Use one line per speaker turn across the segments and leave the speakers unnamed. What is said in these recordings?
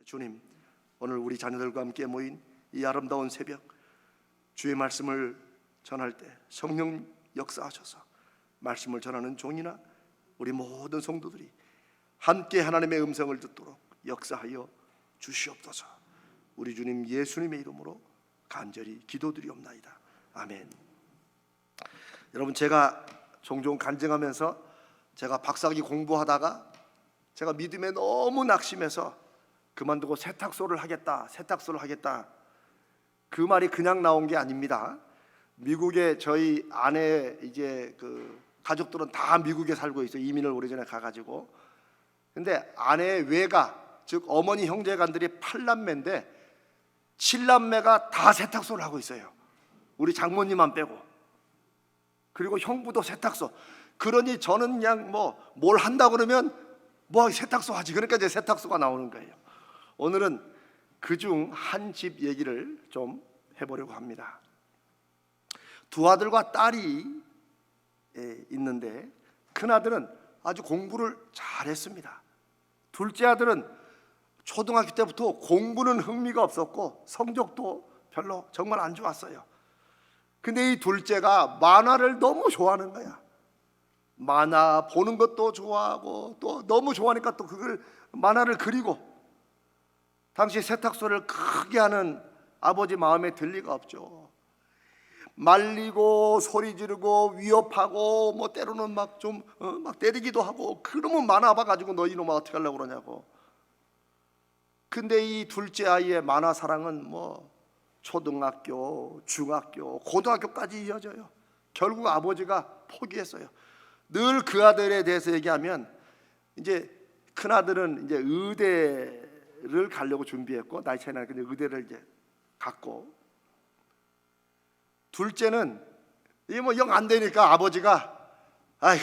주님, 오늘 우리 자녀들과 함께 모인 이 아름다운 새벽, 주의 말씀을 전할 때 성령 역사하셔서 말씀을 전하는 종이나 우리 모든 성도들이 함께 하나님의 음성을 듣도록 역사하여 주시옵소서. 우리 주님 예수님의 이름으로 간절히 기도드리옵나이다. 아멘. 여러분, 제가 종종 간증하면서 제가 박사학위 공부하다가 제가 믿음에 너무 낙심해서 그만두고 세탁소를 하겠다 그 말이 그냥 나온 게 아닙니다. 미국에 저희 아내 이제 그 가족들은 다 미국에 살고 있어요. 이민을 오래전에 가가지고. 근데 아내의 외가, 즉 어머니 형제간들이 8남매인데 7남매가 다 세탁소를 하고 있어요. 우리 장모님만 빼고. 그리고 형부도 세탁소. 그러니 저는 그냥 뭘 한다 그러면 세탁소 하지. 그러니까 이제 세탁소가 나오는 거예요. 오늘은 그중 한 집 얘기를 좀 해보려고 합니다. 두 아들과 딸이 있는데 큰아들은 아주 공부를 잘했습니다. 둘째 아들은 초등학교 때부터 공부는 흥미가 없었고 성적도 별로 정말 안 좋았어요. 근데 이 둘째가 만화를 너무 좋아하는 거야. 만화 보는 것도 좋아하고 또 너무 좋아하니까 또 그걸 만화를 그리고, 당시 세탁소를 크게 하는 아버지 마음에 들 리가 없죠. 말리고 소리 지르고 위협하고 때로는 막 때리기도 하고, 그러면 만화 봐가지고 너 이놈아 어떻게 하려고 그러냐고. 근데 이 둘째 아이의 만화 사랑은 초등학교, 중학교, 고등학교까지 이어져요. 결국 아버지가 포기했어요. 늘 그 아들에 대해서 얘기하면 이제 큰 아들은 이제 의대를 가려고 준비했고, 나이 차이 나니까 의대를 이제 갔고, 둘째는 이게 영 안 되니까 아버지가 아휴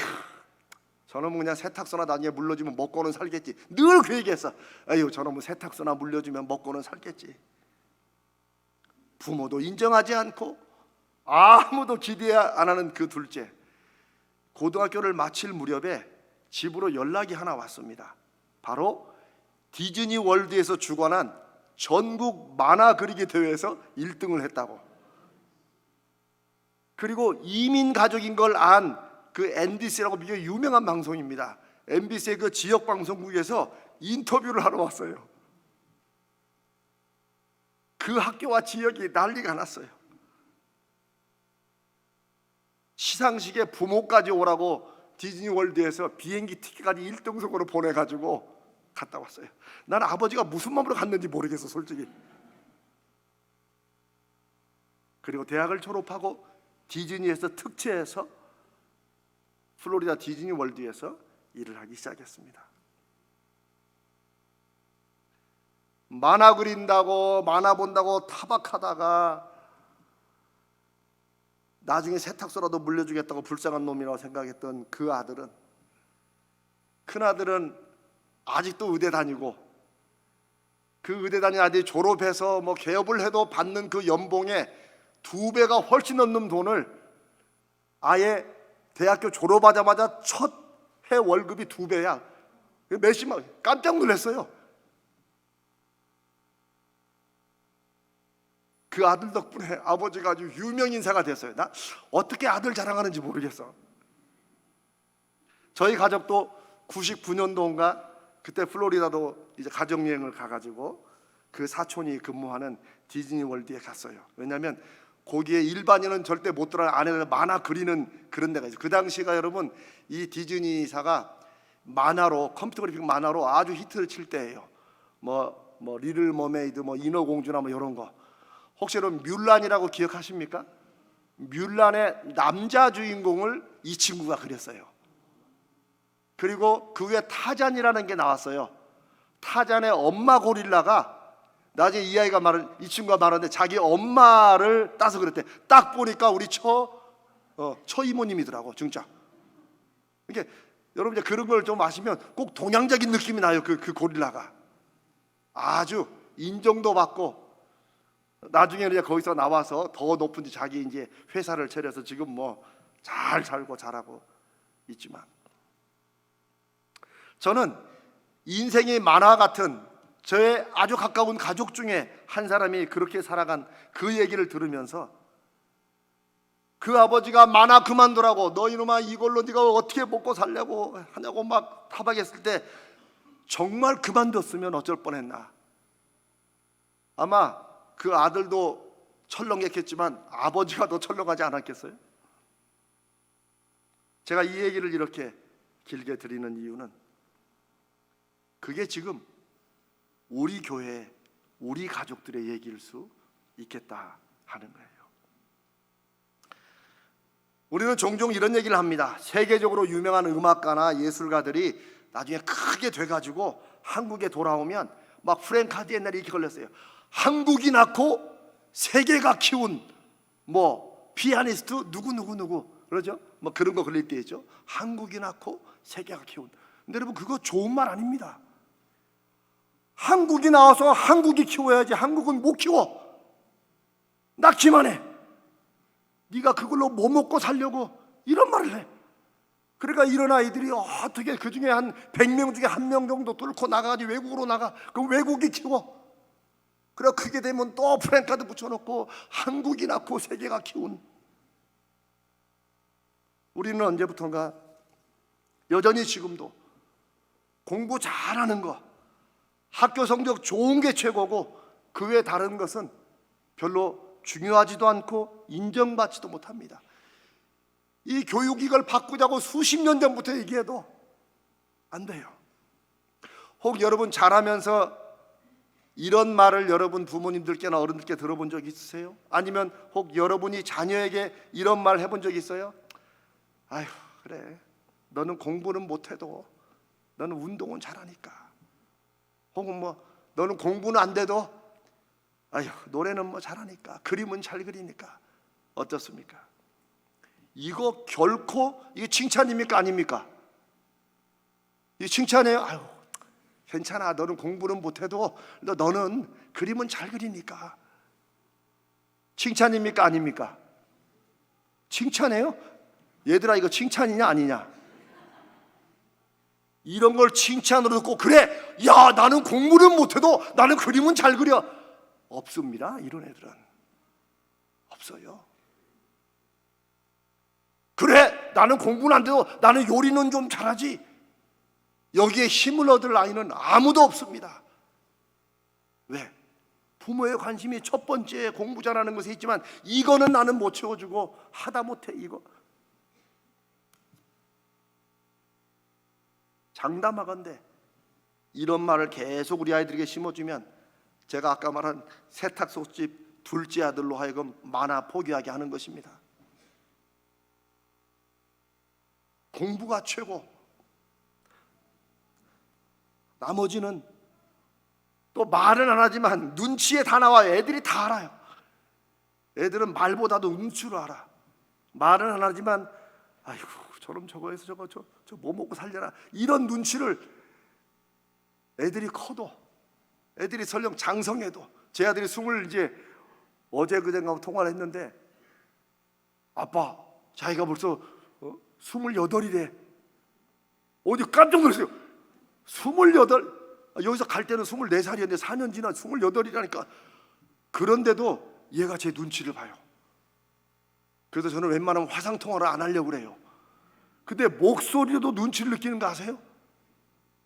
저놈은 그냥 세탁소나 나중에 물려주면 먹고는 살겠지. 늘 그 얘기했어. 아유 저놈은 세탁소나 물려주면 먹고는 살겠지. 부모도 인정하지 않고 아무도 기대 안 하는 그 둘째, 고등학교를 마칠 무렵에 집으로 연락이 하나 왔습니다. 바로 디즈니 월드에서 주관한 전국 만화 그리기 대회에서 1등을 했다고. 그리고 이민 가족인 걸 안 그 MBC라고 굉장히 유명한 방송입니다. MBC의 그 지역 방송국에서 인터뷰를 하러 왔어요. 그 학교와 지역이 난리가 났어요. 시상식에 부모까지 오라고 디즈니 월드에서 비행기 티켓까지 1등석으로 보내가지고 갔다 왔어요. 나는 아버지가 무슨 마음으로 갔는지 모르겠어 솔직히. 그리고 대학을 졸업하고 디즈니에서 특채해서 플로리다 디즈니 월드에서 일을 하기 시작했습니다. 만화 그린다고 만화 본다고 타박하다가 나중에 세탁소라도 물려주겠다고 불쌍한 놈이라고 생각했던 그 아들은, 큰아들은 아직도 의대 다니고, 그 의대 다니는 아들이 졸업해서 개업을 해도 받는 그 연봉에 2배가 훨씬 넘는 돈을 아예 대학교 졸업하자마자 첫 해 월급이 2배야. 몇십만, 깜짝 놀랐어요. 그 아들 덕분에 아버지가 아주 유명 인사가 됐어요. 나 어떻게 아들 자랑하는지 모르겠어. 저희 가족도 99년도인가 그때 플로리다도 이제 가족여행을 가가지고 그 사촌이 근무하는 디즈니 월드에 갔어요. 왜냐하면 거기에 일반인은 절대 못 들어가는 안에서 만화 그리는 그런 데가 있어요. 그 당시가 여러분 이 디즈니사가 만화로, 컴퓨터 그래픽 만화로 아주 히트를 칠 때예요. 리를 머메이드, 인어공주나 이런 거. 혹시 여러분 뮬란이라고 기억하십니까? 뮬란의 남자 주인공을 이 친구가 그렸어요. 그리고 그 위에 타잔이라는 게 나왔어요. 타잔의 엄마 고릴라가 나중에 이 친구가 말하는데 자기 엄마를 따서 그랬대. 딱 보니까 우리 처이모님이더라고 진짜. 이게 여러분 이제 그런 걸 좀 아시면 꼭 동양적인 느낌이 나요. 그 고릴라가 아주 인정도 받고, 나중에 이제 거기서 나와서 더 높은 자기 이제 회사를 차려서 지금 잘 살고 잘하고 있지만, 저는 인생이 만화 같은 저의 아주 가까운 가족 중에 한 사람이 그렇게 살아간 그 얘기를 들으면서 그 아버지가 만화 그만두라고, 너 이놈아 이걸로 네가 어떻게 먹고 살려고 하냐고 막 타박했을 때 정말 그만뒀으면 어쩔 뻔했나. 아마 그 아들도 철렁했겠지만 아버지가 더 철렁하지 않았겠어요? 제가 이 얘기를 이렇게 길게 드리는 이유는 그게 지금 우리 교회, 우리 가족들의 얘기일 수 있겠다 하는 거예요. 우리는 종종 이런 얘기를 합니다. 세계적으로 유명한 음악가나 예술가들이 나중에 크게 돼가지고 한국에 돌아오면 막 프랭카드 옛날에 이렇게 걸렸어요. 한국이 낳고 세계가 키운 뭐 피아니스트 누구 그러죠? 뭐 그런 거 걸릴 때 있죠. 한국이 낳고 세계가 키운. 근데 여러분 그거 좋은 말 아닙니다. 한국이 나와서 한국이 키워야지 한국은 못 키워. 낳기만 해. 네가 그걸로 뭐 먹고 살려고 이런 말을 해. 그러니까 이런 아이들이 어떻게 그 중에 한 100명 중에 1명 정도 뚫고 나가가지고 외국으로 나가. 그럼 외국이 키워. 그래 크게 되면 또 프랭카드 붙여놓고 한국이 낳고 세계가 키운. 우리는 언제부턴가 여전히 지금도 공부 잘하는 거, 학교 성적 좋은 게 최고고 그 외 다른 것은 별로 중요하지도 않고 인정받지도 못합니다. 이 교육 이걸 바꾸자고 수십 년 전부터 얘기해도 안 돼요. 혹 여러분 잘하면서 이런 말을 여러분 부모님들께나 어른들께 들어본 적 있으세요? 아니면 혹 여러분이 자녀에게 이런 말 해본 적 있어요? 아휴 그래 너는 공부는 못해도 너는 운동은 잘하니까. 혹은 뭐 너는 공부는 안 돼도 아휴 노래는 뭐 잘하니까, 그림은 잘 그리니까. 어떻습니까? 이거 결코 이게 칭찬입니까 아닙니까? 이 칭찬이에요. 아유 괜찮아 너는 공부는 못해도 너는 그림은 잘 그리니까. 칭찬입니까 아닙니까? 칭찬이에요? 얘들아 이거 칭찬이냐 아니냐? 이런 걸 칭찬으로 듣고 그래 야 나는 공부는 못해도 나는 그림은 잘 그려. 없습니다. 이런 애들은 없어요. 그래 나는 공부는 안 돼도 나는 요리는 좀 잘하지. 여기에 힘을 얻을 아이는 아무도 없습니다. 왜? 부모의 관심이 첫 번째 공부 잘하는 것에 있지만 이거는 나는 못 채워주고 하다 못해. 이거 장담하건대 이런 말을 계속 우리 아이들에게 심어주면 제가 아까 말한 세탁소집 둘째 아들로 하여금 만화 포기하게 하는 것입니다. 공부가 최고. 나머지는 또 말은 안 하지만 눈치에 다 나와요. 애들이 다 알아요. 애들은 말보다도 눈치로 알아. 말은 안 하지만 아이고 저럼 저거 해서 저거 저 뭐 먹고 살려나 이런 눈치를 애들이 커도, 애들이 설령 장성해도. 제 아들이 이제 어제 그젠가 통화를 했는데 아빠 자기가 벌써 28이래. 어디 깜짝 놀랐어요. 28? 여기서 갈 때는 24살이었는데 4년 지나 28이라니까. 그런데도 얘가 제 눈치를 봐요. 그래서 저는 웬만하면 화상통화를 안 하려고 그래요. 근데 목소리로도 눈치를 느끼는 거 아세요?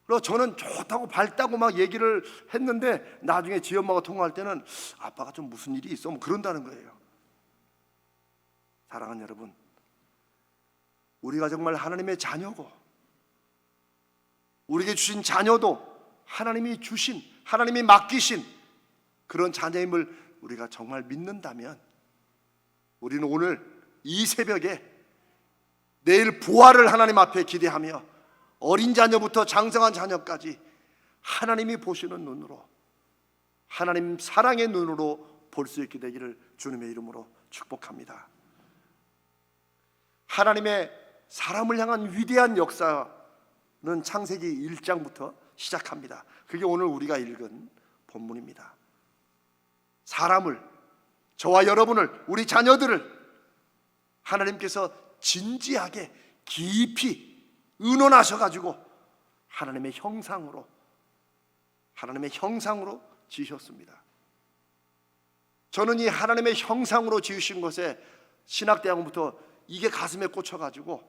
그래서 저는 좋다고 밝다고 막 얘기를 했는데 나중에 지 엄마가 통화할 때는 아빠가 좀 무슨 일이 있어 뭐 그런다는 거예요. 사랑하는 여러분, 우리가 정말 하나님의 자녀고 우리에게 주신 자녀도 하나님이 주신, 하나님이 맡기신 그런 자녀임을 우리가 정말 믿는다면 우리는 오늘 이 새벽에 내일 부활을 하나님 앞에 기대하며 어린 자녀부터 장성한 자녀까지 하나님이 보시는 눈으로, 하나님 사랑의 눈으로 볼 수 있게 되기를 주님의 이름으로 축복합니다. 하나님의 사람을 향한 위대한 역사는 창세기 1장부터 시작합니다. 그게 오늘 우리가 읽은 본문입니다. 사람을, 저와 여러분을, 우리 자녀들을 하나님께서 진지하게 깊이 의논하셔가지고 하나님의 형상으로, 하나님의 형상으로 지으셨습니다. 저는 이 하나님의 형상으로 지으신 것에 신학대학원부터 이게 가슴에 꽂혀가지고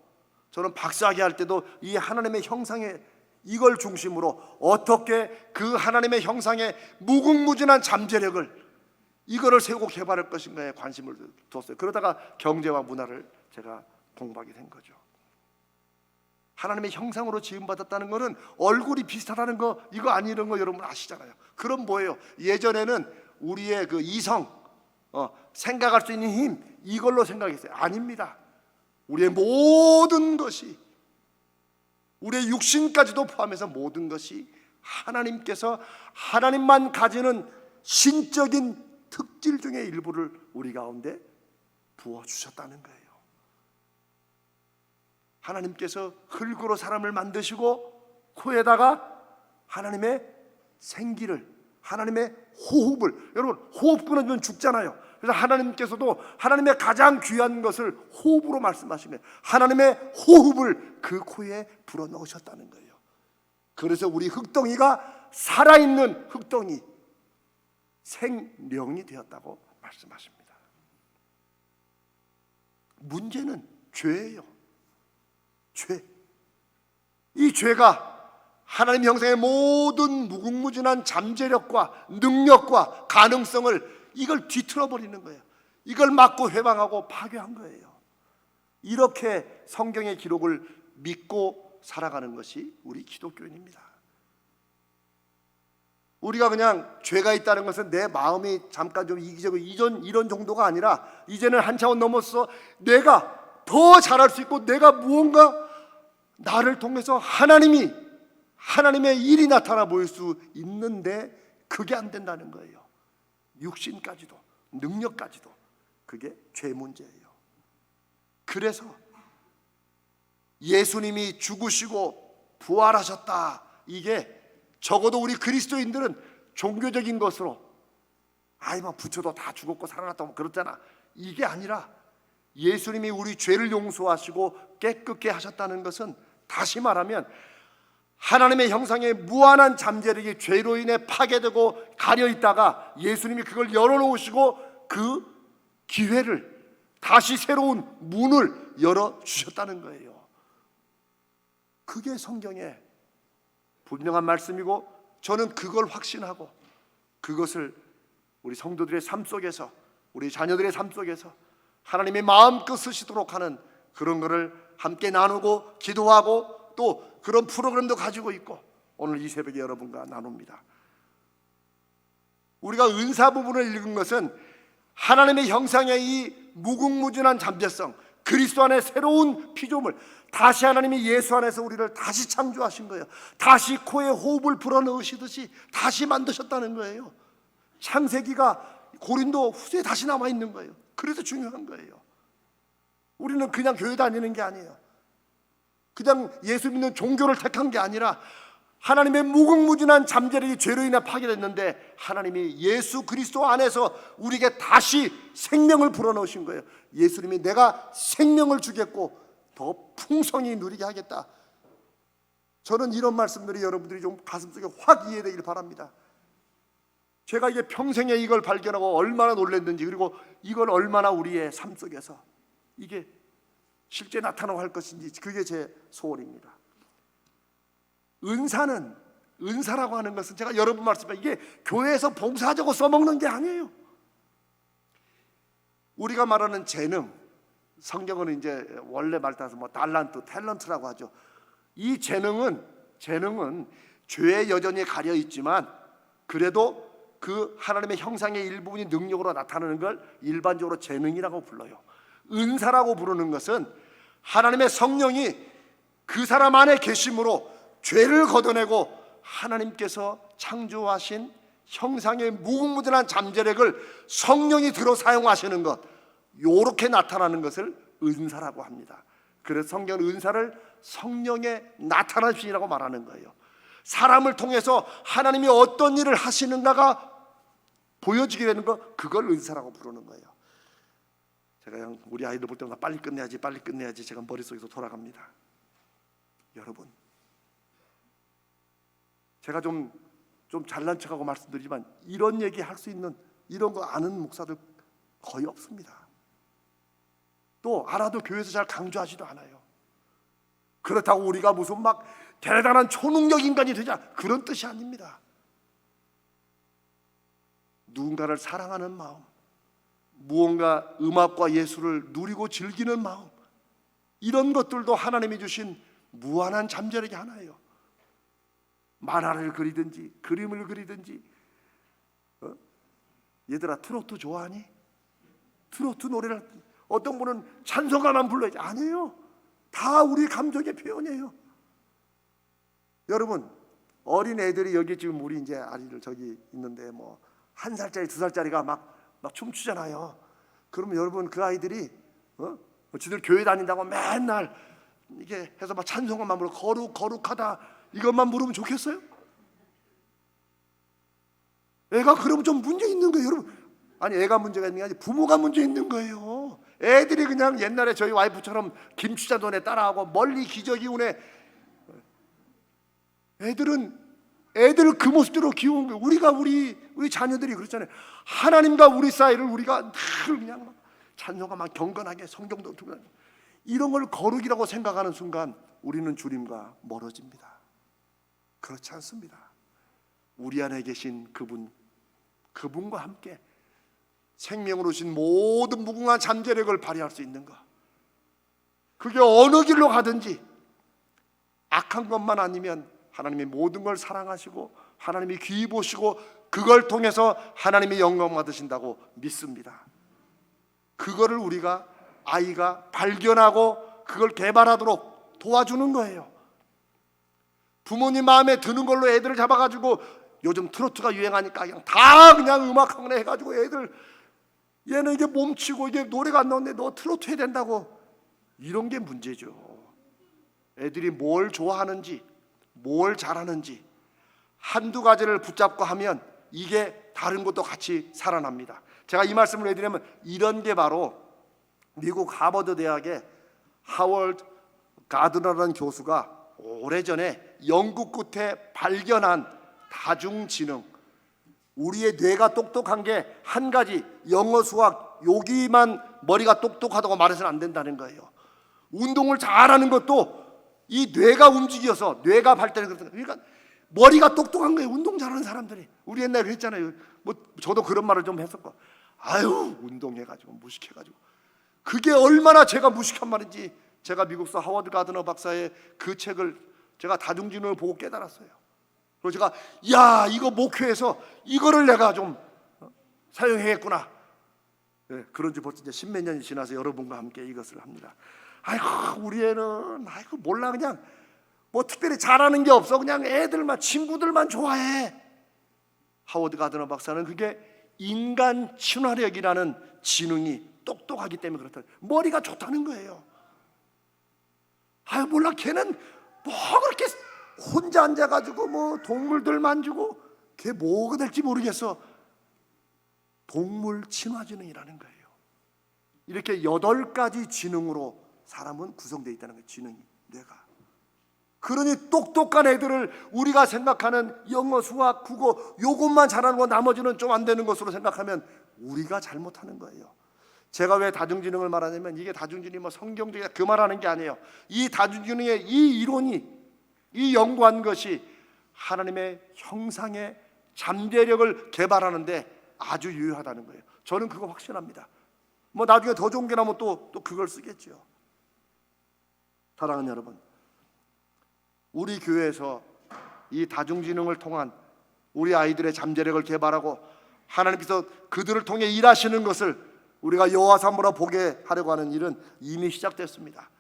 저는 박사학위 할 때도 이 하나님의 형상에 이걸 중심으로 어떻게 그 하나님의 형상의 무궁무진한 잠재력을 이거를 세우고 개발할 것인가에 관심을 뒀어요. 그러다가 경제와 문화를 제가 공부하게 된 거죠. 하나님의 형상으로 지음받았다는 것은 얼굴이 비슷하다는 거, 이거 아니는 거 여러분 아시잖아요. 그럼 뭐예요? 예전에는 우리의 그 이성, 생각할 수 있는 힘, 이걸로 생각했어요. 아닙니다. 우리의 모든 것이, 우리의 육신까지도 포함해서 모든 것이 하나님께서 하나님만 가지는 신적인 특질 중의 일부를 우리 가운데 부어주셨다는 거예요. 하나님께서 흙으로 사람을 만드시고 코에다가 하나님의 생기를, 하나님의 호흡을, 여러분 호흡 끊어지면 죽잖아요. 그래서 하나님께서도 하나님의 가장 귀한 것을 호흡으로 말씀하시면 하나님의 호흡을 그 코에 불어넣으셨다는 거예요. 그래서 우리 흙덩이가 살아있는 흙덩이, 생명이 되었다고 말씀하십니다. 문제는 죄예요. 죄. 이 죄가 하나님 형상의 모든 무궁무진한 잠재력과 능력과 가능성을 이걸 뒤틀어 버리는 거예요. 이걸 막고 회방하고 파괴한 거예요. 이렇게 성경의 기록을 믿고 살아가는 것이 우리 기독교인입니다. 우리가 그냥 죄가 있다는 것은 내 마음이 잠깐 좀 이기적이고 이런 정도가 아니라 이제는 한 차원 넘어서 내가 더 잘할 수 있고 내가 무언가 나를 통해서 하나님의 일이 나타나 보일 수 있는데 그게 안 된다는 거예요. 육신까지도 능력까지도 그게 죄 문제예요. 그래서 예수님이 죽으시고 부활하셨다, 이게 적어도 우리 그리스도인들은 종교적인 것으로 막 부처도 다 죽었고 살아났다고 그렇잖아, 이게 아니라 예수님이 우리 죄를 용서하시고 깨끗게 하셨다는 것은 다시 말하면 하나님의 형상의 무한한 잠재력이 죄로 인해 파괴되고 가려있다가 예수님이 그걸 열어놓으시고 그 기회를, 다시 새로운 문을 열어주셨다는 거예요. 그게 성경의 분명한 말씀이고 저는 그걸 확신하고 그것을 우리 성도들의 삶 속에서, 우리 자녀들의 삶 속에서 하나님의 마음껏 쓰시도록 하는 그런 것을 함께 나누고 기도하고 또 그런 프로그램도 가지고 있고 오늘 이 새벽에 여러분과 나눕니다. 우리가 은사 부분을 읽은 것은 하나님의 형상의 이 무궁무진한 잠재성, 그리스도 안에 새로운 피조물, 다시 하나님이 예수 안에서 우리를 다시 창조하신 거예요. 다시 코에 호흡을 불어넣으시듯이 다시 만드셨다는 거예요. 창세기가 고린도 후서에 다시 남아있는 거예요. 그래서 중요한 거예요. 우리는 그냥 교회 다니는 게 아니에요. 그냥 예수 믿는 종교를 택한 게 아니라 하나님의 무궁무진한 잠재력이 죄로 인해 파괴됐는데 하나님이 예수 그리스도 안에서 우리에게 다시 생명을 불어넣으신 거예요. 예수님이 내가 생명을 주겠고 더 풍성히 누리게 하겠다. 저는 이런 말씀들이 여러분들이 좀 가슴속에 확 이해되길 바랍니다. 제가 이게 평생에 이걸 발견하고 얼마나 놀랐는지, 그리고 이걸 얼마나 우리의 삶 속에서 이게 실제 나타나고 할 것인지, 그게 제 소원입니다. 은사라고 하는 것은 제가 여러 번 말씀드린 이게 교회에서 봉사하자고 써먹는 게 아니에요. 우리가 말하는 재능, 성경은 이제 원래 말 따라서 달란트, 탤런트라고 하죠. 이 재능은 죄에 여전히 가려 있지만 그래도 그 하나님의 형상의 일부분이 능력으로 나타나는 걸 일반적으로 재능이라고 불러요. 은사라고 부르는 것은 하나님의 성령이 그 사람 안에 계심으로 죄를 걷어내고 하나님께서 창조하신 형상의 무궁무진한 잠재력을 성령이 들어 사용하시는 것, 요렇게 나타나는 것을 은사라고 합니다. 그래서 성경은 은사를 성령의 나타나심이라고 말하는 거예요. 사람을 통해서 하나님이 어떤 일을 하시는가가 보여지게 되는 것, 그걸 은사라고 부르는 거예요. 제가 우리 아이들 볼 때마다 빨리 끝내야지 제가 머릿속에서 돌아갑니다. 여러분, 제가 좀 좀 잘난 척하고 말씀드리지만 이런 얘기 할 수 있는 이런 거 아는 목사들 거의 없습니다. 또 알아도 교회에서 잘 강조하지도 않아요. 그렇다고 우리가 무슨 막 대단한 초능력 인간이 되자 그런 뜻이 아닙니다. 누군가를 사랑하는 마음, 무언가 음악과 예술을 누리고 즐기는 마음, 이런 것들도 하나님이 주신 무한한 잠재력이 하나예요. 만화를 그리든지 그림을 그리든지. 얘들아, 트로트 좋아하니? 트로트 노래를 어떤 분은 찬송가만 불러야지. 아니에요. 다 우리 감정의 표현이에요. 여러분, 어린 애들이 여기 지금 우리 이제 아이들 저기 있는데 뭐 1살짜리 2살짜리가 막 춤추잖아요. 그러면 여러분 그 아이들이 지들 교회 다닌다고 맨날 이게 해서 막 찬송가만 부르고 거룩하다 이것만 부르면 좋겠어요? 애가 그러면 좀 문제 있는 거예요, 여러분. 아니, 애가 문제가 있는 게 아니라 부모가 문제 있는 거예요. 애들이 그냥 옛날에 저희 와이프처럼 김추자 노래 따라하고 멀리 기저귀 우네. 애들을 그 모습대로 키우는 거예요. 우리가 우리 자녀들이 그렇잖아요. 하나님과 우리 사이를 우리가 늘 그냥 막 찬송가 막 경건하게 성경도 두고 이런 걸 거룩이라고 생각하는 순간 우리는 주님과 멀어집니다. 그렇지 않습니다. 우리 안에 계신 그분과 함께 생명으로 오신 모든 무궁한 잠재력을 발휘할 수 있는 것, 그게 어느 길로 가든지 악한 것만 아니면 하나님이 모든 걸 사랑하시고 하나님이 귀히 보시고 그걸 통해서 하나님이 영광 받으신다고 믿습니다. 그거를 우리가 아이가 발견하고 그걸 개발하도록 도와주는 거예요. 부모님 마음에 드는 걸로 애들을 잡아가지고 요즘 트로트가 유행하니까 그냥 음악학원에 해가지고 애들 얘는 이게 몸치고 이게 노래가 안 나오는데 너 트로트 해야 된다고, 이런 게 문제죠. 애들이 뭘 좋아하는지 뭘 잘하는지 한두 가지를 붙잡고 하면 이게 다른 것도 같이 살아납니다. 제가 이 말씀을 해드리면 이런 게 바로 미국 하버드 대학의 하워드 가드너라는 교수가 오래전에 영국 끝에 발견한 다중지능, 우리의 뇌가 똑똑한 게 한 가지, 영어 수학 여기만 머리가 똑똑하다고 말해서는 안 된다는 거예요. 운동을 잘하는 것도 이 뇌가 움직여서 뇌가 발달이 그렇다. 그러니까 머리가 똑똑한 거예요. 운동 잘하는 사람들이. 우리 옛날에 그랬잖아요. 뭐 저도 그런 말을 좀 했었고, 아유 운동해가지고 무식해가지고. 그게 얼마나 제가 무식한 말인지 제가 미국서 하워드 가드너 박사의 그 책을 제가 다중지능을 보고 깨달았어요. 그리고 제가 이거 목회에서 이거를 내가 좀 사용해야겠구나. 네, 그런 지 벌써 이제 10몇 년이 지나서 여러분과 함께 이것을 합니다. 아이고 우리 애는 몰라, 그냥 뭐 특별히 잘하는 게 없어. 그냥 애들만 친구들만 좋아해. 하워드 가드너 박사는 그게 인간 친화력이라는 지능이 똑똑하기 때문에 그렇다. 머리가 좋다는 거예요. 몰라, 걔는 뭐 그렇게 혼자 앉아가지고 뭐 동물들 만지고 걔 뭐가 될지 모르겠어. 동물 친화지능이라는 거예요. 이렇게 8가지 지능으로 사람은 구성되어 있다는 거예요. 지능이, 뇌가. 그러니 똑똑한 애들을 우리가 생각하는 영어, 수학, 국어 요것만 잘하는 거 나머지는 좀 안 되는 것으로 생각하면 우리가 잘못하는 거예요. 제가 왜 다중지능을 말하냐면 이게 다중지능이 뭐 성경적이다 그 말하는 게 아니에요. 이 다중지능의 이 이론이, 이 연구한 것이 하나님의 형상의 잠재력을 개발하는데 아주 유효하다는 거예요. 저는 그거 확신합니다. 뭐 나중에 더 좋은 게 나오면 또 그걸 쓰겠죠. 사랑하는 여러분, 우리 교회에서 이 다중지능을 통한 우리 아이들의 잠재력을 개발하고 하나님께서 그들을 통해 일하시는 것을 우리가 여호와삼으로 보게 하려고 하는 일은 이미 시작됐습니다.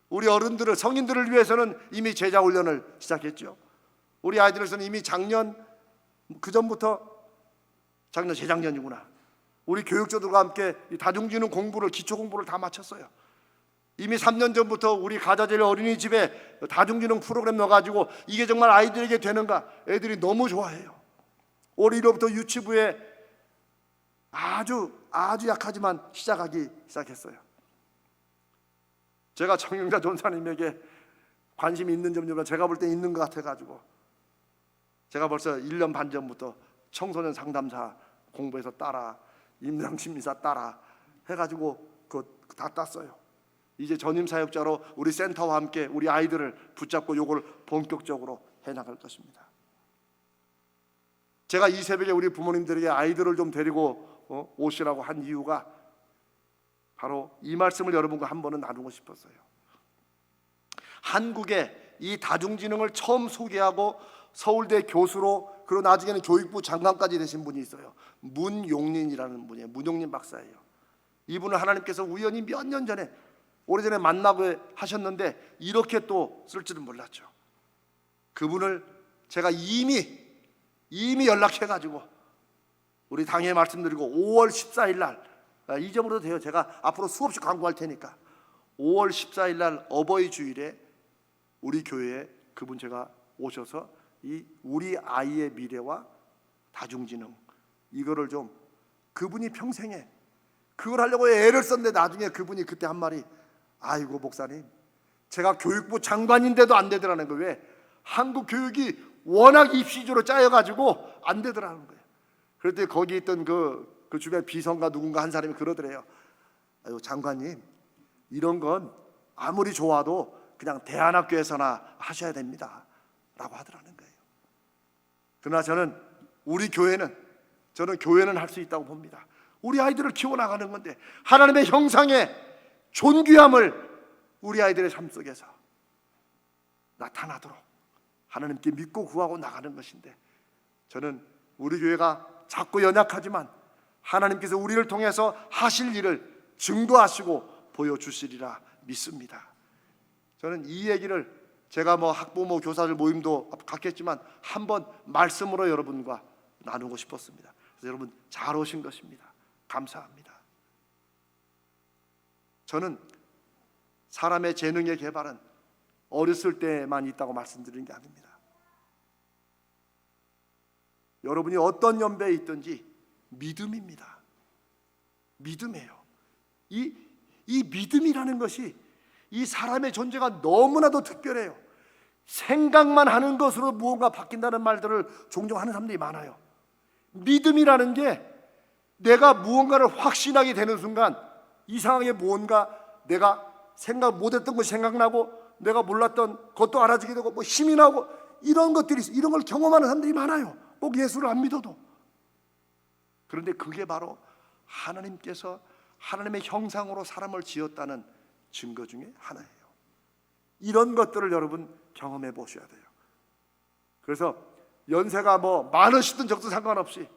우리 어른들을, 성인들을 위해서는 이미 제자 훈련을 시작했죠. 우리 아이들에서는 이미 작년, 재작년이구나. 우리 교육자들과 함께 이 다중지능 공부를, 기초 공부를 다 마쳤어요. 이미 3년 전부터 우리 가자젤 어린이집에 다중지능 프로그램 넣어가지고 이게 정말 아이들에게 되는가, 애들이 너무 좋아해요. 올 1월부터 유치부에 아주 약하지만 시작했어요. 제가 정영자 전사님에게 관심이 있는 점보다 제가 볼 때 있는 것 같아가지고 제가 벌써 1년 반 전부터 청소년 상담사 공부해서 따라, 임상심리사 따라 해가지고 그거 다 땄어요. 이제 전임사역자로 우리 센터와 함께 우리 아이들을 붙잡고 요걸 본격적으로 해나갈 것입니다. 제가 이 새벽에 우리 부모님들에게 아이들을 좀 데리고 오시라고 한 이유가 바로 이 말씀을 여러분과 한 번은 나누고 싶었어요. 한국에 이 다중지능을 처음 소개하고 서울대 교수로, 그리고 나중에는 교육부 장관까지 되신 분이 있어요. 문용린이라는 분이에요. 문용린 박사예요. 이분을 하나님께서 우연히 몇 년 전에, 오래전에 만나고 하셨는데 이렇게 또 쓸 줄은 몰랐죠. 그분을 제가 이미 연락해가지고 우리 당에 말씀드리고 5월 14일 날, 이 점으로도 돼요. 제가 앞으로 수없이 광고할 테니까 5월 14일 날 어버이 주일에 우리 교회에 그분 제가 오셔서 이 우리 아이의 미래와 다중지능, 이거를 좀, 그분이 평생에 그걸 하려고 애를 썼는데 나중에 그분이 그때 한 말이, 아이고 목사님, 제가 교육부 장관인데도 안 되더라는 거예요. 왜? 한국 교육이 워낙 입시주로 짜여가지고 안 되더라는 거예요. 그랬더니 거기 있던 그 주변 비서인가 누군가 한 사람이 그러더래요. 아유 장관님, 이런 건 아무리 좋아도 그냥 대안학교에서나 하셔야 됩니다 라고 하더라는 거예요. 그러나 저는 교회는 할 수 있다고 봅니다. 우리 아이들을 키워나가는 건데 하나님의 형상의 존귀함을 우리 아이들의 삶 속에서 나타나도록 하나님께 믿고 구하고 나가는 것인데, 저는 우리 교회가 작고 연약하지만 하나님께서 우리를 통해서 하실 일을 증거하시고 보여주시리라 믿습니다. 저는 이 얘기를 제가 학부모 교사들 모임도 갖겠지만 한번 말씀으로 여러분과 나누고 싶었습니다. 그래서 여러분 잘 오신 것입니다. 감사합니다. 저는 사람의 재능의 개발은 어렸을 때만 있다고 말씀드리는 게 아닙니다. 여러분이 어떤 연배에 있든지 믿음입니다. 믿음이에요. 이 믿음이라는 것이 이 사람의 존재가 너무나도 특별해요. 생각만 하는 것으로 무언가 바뀐다는 말들을 종종 하는 사람들이 많아요. 믿음이라는 게 내가 무언가를 확신하게 되는 순간 이상하게 무언가 내가 생각 못했던 것이 생각나고 내가 몰랐던 것도 알아지게 되고 힘이 나고 이런 것들이 있어요. 이런 걸 경험하는 사람들이 많아요. 꼭 예수를 안 믿어도. 그런데 그게 바로 하나님께서 하나님의 형상으로 사람을 지었다는 증거 중에 하나예요. 이런 것들을 여러분 경험해 보셔야 돼요. 그래서 연세가 많으시든 적든 상관없이,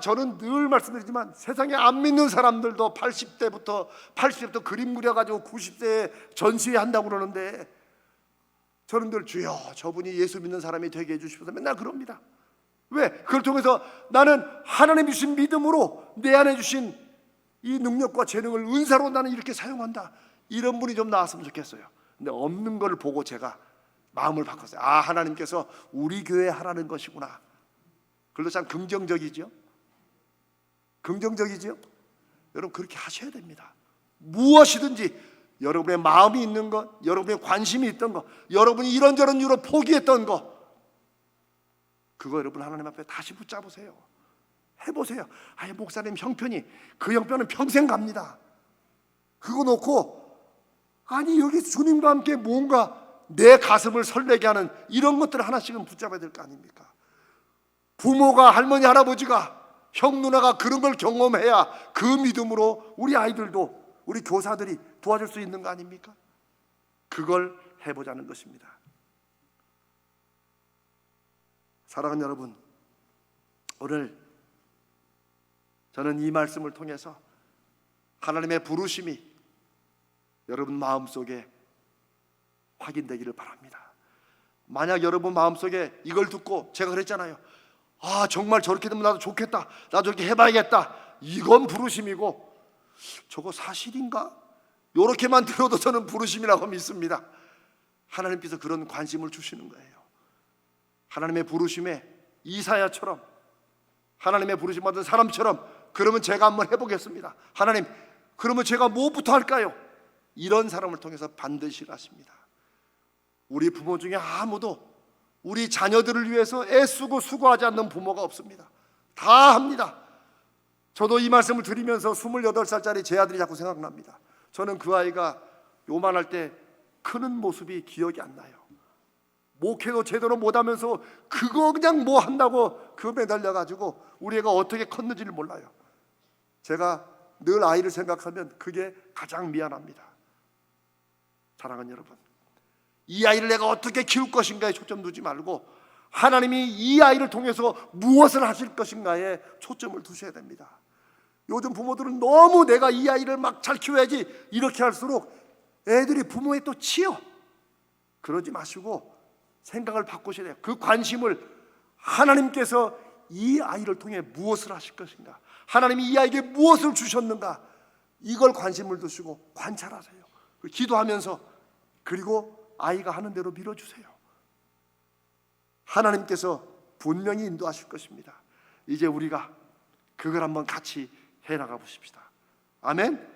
저는 늘 말씀드리지만 세상에 안 믿는 사람들도 80대부터 그림 그려가지고 90세에 전시회 한다고 그러는데 저는 늘 주여 저분이 예수 믿는 사람이 되게 해주시면서 맨날 그럽니다. 왜? 그걸 통해서 나는 하나님 주신 믿음으로 내 안에 주신 이 능력과 재능을 은사로 나는 이렇게 사용한다, 이런 분이 좀 나왔으면 좋겠어요. 근데 없는 걸 보고 제가 마음을 바꿨어요. 하나님께서 우리 교회에 하라는 것이구나. 그걸로 참 긍정적이죠. 여러분 그렇게 하셔야 됩니다. 무엇이든지 여러분의 마음이 있는 것, 여러분의 관심이 있던 것, 여러분이 이런저런 이유로 포기했던 것, 그거 여러분 하나님 앞에 다시 붙잡으세요. 해보세요. 목사님 형편이, 그 형편은 평생 갑니다. 그거 놓고 여기 주님과 함께 뭔가 내 가슴을 설레게 하는 이런 것들을 하나씩은 붙잡아야 될 거 아닙니까? 부모가, 할머니, 할아버지가, 형, 누나가 그런 걸 경험해야 그 믿음으로 우리 아이들도, 우리 교사들이 도와줄 수 있는 거 아닙니까? 그걸 해보자는 것입니다. 사랑하는 여러분, 오늘 저는 이 말씀을 통해서 하나님의 부르심이 여러분 마음속에 확인되기를 바랍니다. 만약 여러분 마음속에 이걸 듣고 제가 그랬잖아요. 정말 저렇게 되면 나도 좋겠다, 나도 저렇게 해봐야겠다, 이건 부르심이고, 저거 사실인가? 이렇게만 들어도 저는 부르심이라고 믿습니다. 하나님께서 그런 관심을 주시는 거예요. 하나님의 부르심에 이사야처럼, 하나님의 부르심 받은 사람처럼, 그러면 제가 한번 해보겠습니다. 하나님, 그러면 제가 뭐부터 할까요? 이런 사람을 통해서 반드시 하십니다. 우리 부모 중에 아무도 우리 자녀들을 위해서 애쓰고 수고하지 않는 부모가 없습니다. 다 합니다. 저도 이 말씀을 드리면서 28살짜리 제 아들이 자꾸 생각납니다. 저는 그 아이가 요만할 때 크는 모습이 기억이 안 나요. 목회도 제대로 못하면서 그거 그냥 뭐 한다고 그거 매달려가지고 우리 애가 어떻게 컸는지를 몰라요. 제가 늘 아이를 생각하면 그게 가장 미안합니다. 사랑하는 여러분, 이 아이를 내가 어떻게 키울 것인가에 초점 두지 말고 하나님이 이 아이를 통해서 무엇을 하실 것인가에 초점을 두셔야 됩니다. 요즘 부모들은 너무 내가 이 아이를 막 잘 키워야지 이렇게 할수록 애들이 부모에 또 치여. 그러지 마시고 생각을 바꾸셔야 돼요. 그 관심을 하나님께서 이 아이를 통해 무엇을 하실 것인가, 하나님이 이 아이에게 무엇을 주셨는가, 이걸 관심을 두시고 관찰하세요. 기도하면서, 그리고 아이가 하는 대로 밀어주세요. 하나님께서 분명히 인도하실 것입니다. 이제 우리가 그걸 한번 같이 해나가 보십시다. 아멘.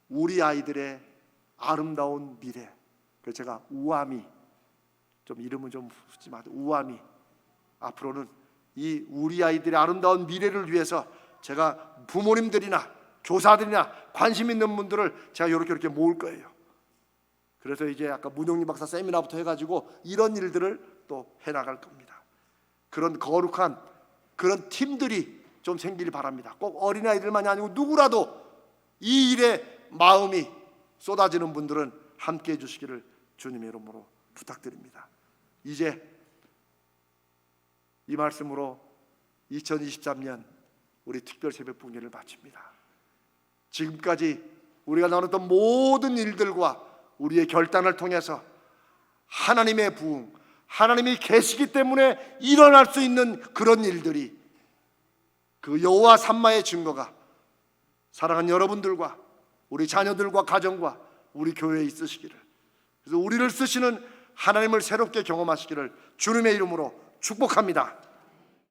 우리 아이들의 아름다운 미래, 그 제가 우아미, 좀 이름은 좀 붙지 마세요. 우아미, 앞으로는 이 우리 아이들의 아름다운 미래를 위해서 제가 부모님들이나 교사들이나 관심 있는 분들을 제가 이렇게 모을 거예요. 그래서 이제 아까 문용림 박사 세미나부터 해가지고 이런 일들을 또 해나갈 겁니다. 그런 거룩한 그런 팀들이 좀 생기길 바랍니다. 꼭 어린아이들만이 아니고 누구라도 이 일에 마음이 쏟아지는 분들은 함께 해주시기를 주님의 이름으로 부탁드립니다. 이제 이 말씀으로 2023년 우리 특별 새벽 봉헌을 마칩니다. 지금까지 우리가 나눴던 모든 일들과 우리의 결단을 통해서 하나님의 부흥, 하나님이 계시기 때문에 일어날 수 있는 그런 일들이, 그 여호와 삼마의 증거가 사랑하는 여러분들과 우리 자녀들과 가정과 우리 교회에 있으시기를, 그래서 우리를 쓰시는 하나님을 새롭게 경험하시기를 주님의 이름으로 축복합니다.